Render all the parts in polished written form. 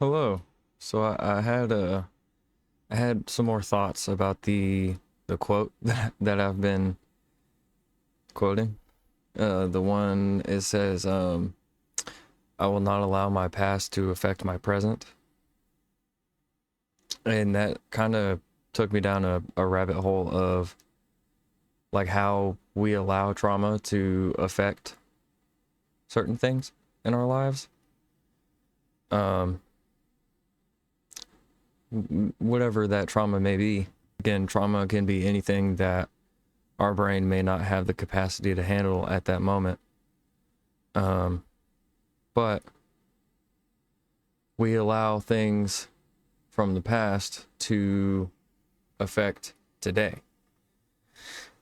Hello. So I had some more thoughts about the quote that I've been quoting. The one it says, "I will not allow my past to affect my present," and that kind of took me down a rabbit hole of like how we allow trauma to affect certain things in our lives. Um, Whatever that trauma may be. Again, trauma can be anything that our brain may not have the capacity to handle at that moment. Um, but we allow things from the past to affect today.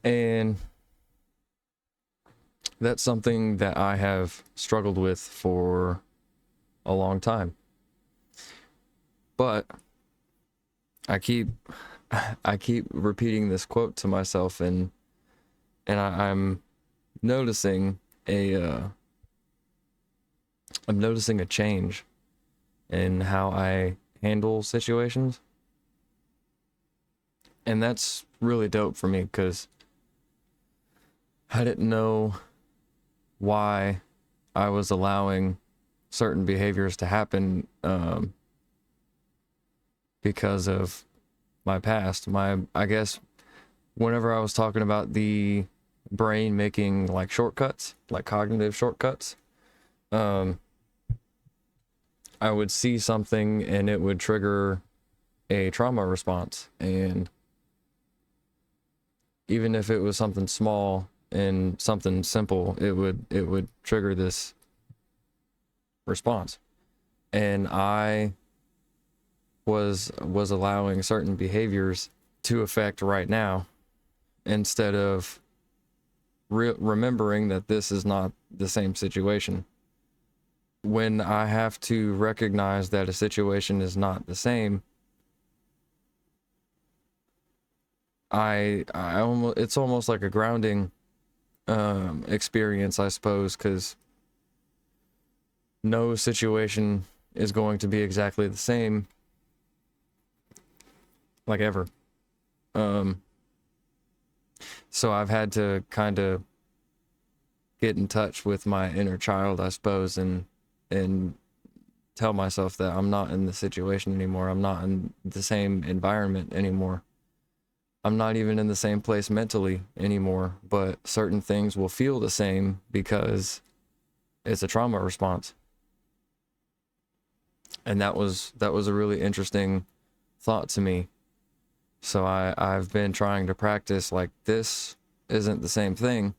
And that's something that I have struggled with for a long time. But I keep I keep repeating this quote to myself, I'm noticing a I'm noticing a change in how I handle situations. And that's really dope for me because I didn't know why I was allowing certain behaviors to happen because of my past. I guess whenever I was talking about the brain making like shortcuts, like cognitive shortcuts, um, I would see something and it would trigger a trauma response. And even if it was something small and something simple, it would trigger this response. And I was allowing certain behaviors to affect right now instead of remembering that this is not the same situation. When I have to recognize that a situation is not the same, I almost it's almost like a grounding experience, I suppose, because no situation is going to be exactly the same, like ever. Um, so I've had to kind of get in touch with my inner child, I suppose, and tell myself that I'm not in the situation anymore. I'm not in the same environment anymore. I'm not even in the same place mentally anymore, but certain things will feel the same because it's a trauma response. And that was a really interesting thought to me. So I've been trying to practice like this isn't the same thing.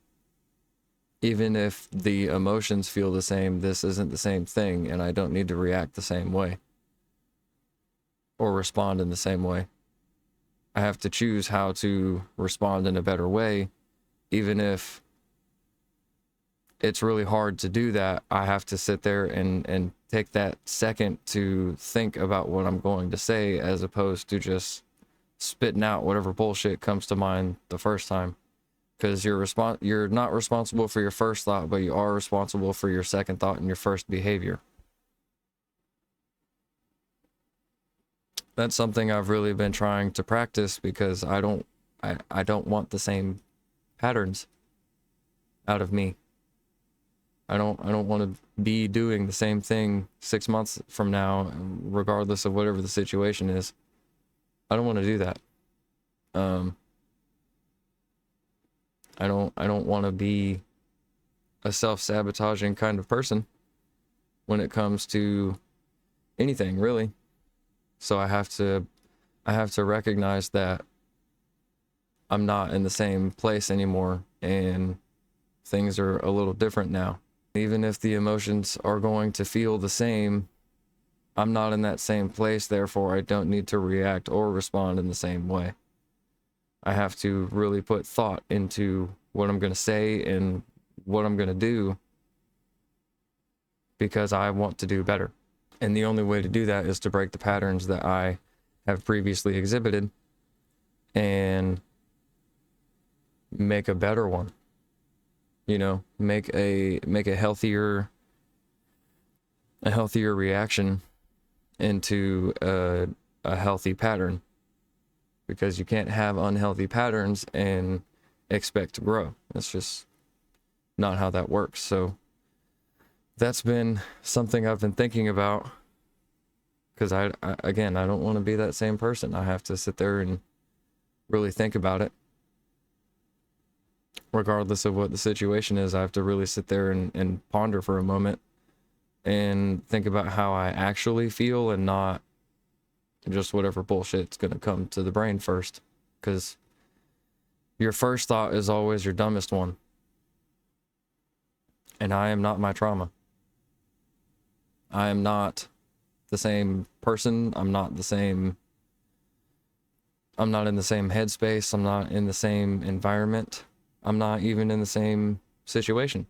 Even if the emotions feel the same, this isn't the same thing, and I don't need to react the same way or respond in the same way. I have to choose how to respond in a better way, even if it's really hard to do that. I have to sit there and take that second to think about what I'm going to say as opposed to just spitting out whatever bullshit comes to mind the first time. Because you're not responsible for your first thought, but you are responsible for your second thought and your first behavior. That's something I've really been trying to practice because I don't want the same patterns out of me. I don't want to be doing the same thing 6 months from now, regardless of whatever the situation is. I don't want to do that. Um, I don't want to be a self-sabotaging kind of person when it comes to anything, really. So I have to recognize that I'm not in the same place anymore and things are a little different now. Even if the emotions are going to feel the same, I'm not in that same place, therefore I don't need to react or respond in the same way. I have to really put thought into what I'm going to say and what I'm going to do because I want to do better. And the only way to do that is to break the patterns that I have previously exhibited and make a better one. You know, make a healthier reaction into a healthy pattern, because you can't have unhealthy patterns and expect to grow. That's just not how that works. So that's been something I've been thinking about, because again, I don't want to be that same person. I have to sit there and really think about it. Regardless of what the situation is, I have to really sit there and ponder for a moment and think about how I actually feel, and not just whatever bullshit's going to come to the brain first. Because your first thought is always your dumbest one. And I am not my trauma. I am not the same person. I'm not in the same headspace. I'm not in the same environment. I'm not even in the same situation,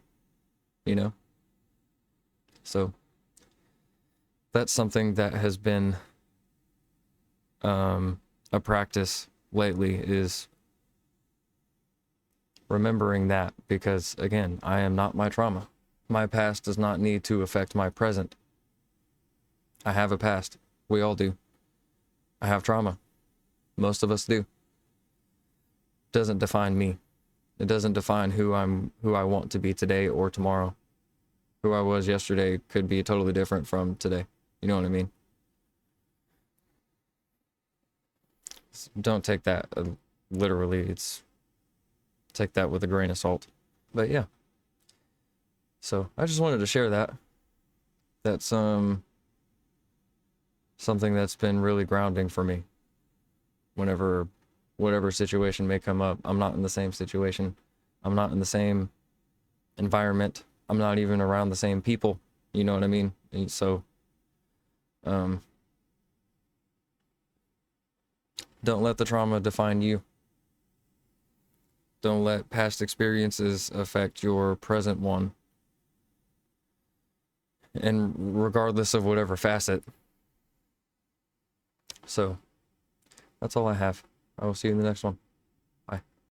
you know? So that's something that has been a practice lately, is remembering that, because again, I am not my trauma. My past does not need to affect my present. I have a past. We all do. I have trauma. Most of us do. Doesn't define me. It doesn't define who I want to be today or tomorrow. Who I was yesterday could be totally different from today. You know what I mean? Don't take that literally. Take that with a grain of salt. But yeah. So I just wanted to share that. That's something that's been really grounding for me. Whenever whatever situation may come up, I'm not in the same situation. I'm not in the same environment. I'm not even around the same people. You know what I mean? And so, don't let the trauma define you. Don't let past experiences affect your present one. And regardless of whatever facet. So, that's all I have. I will see you in the next one.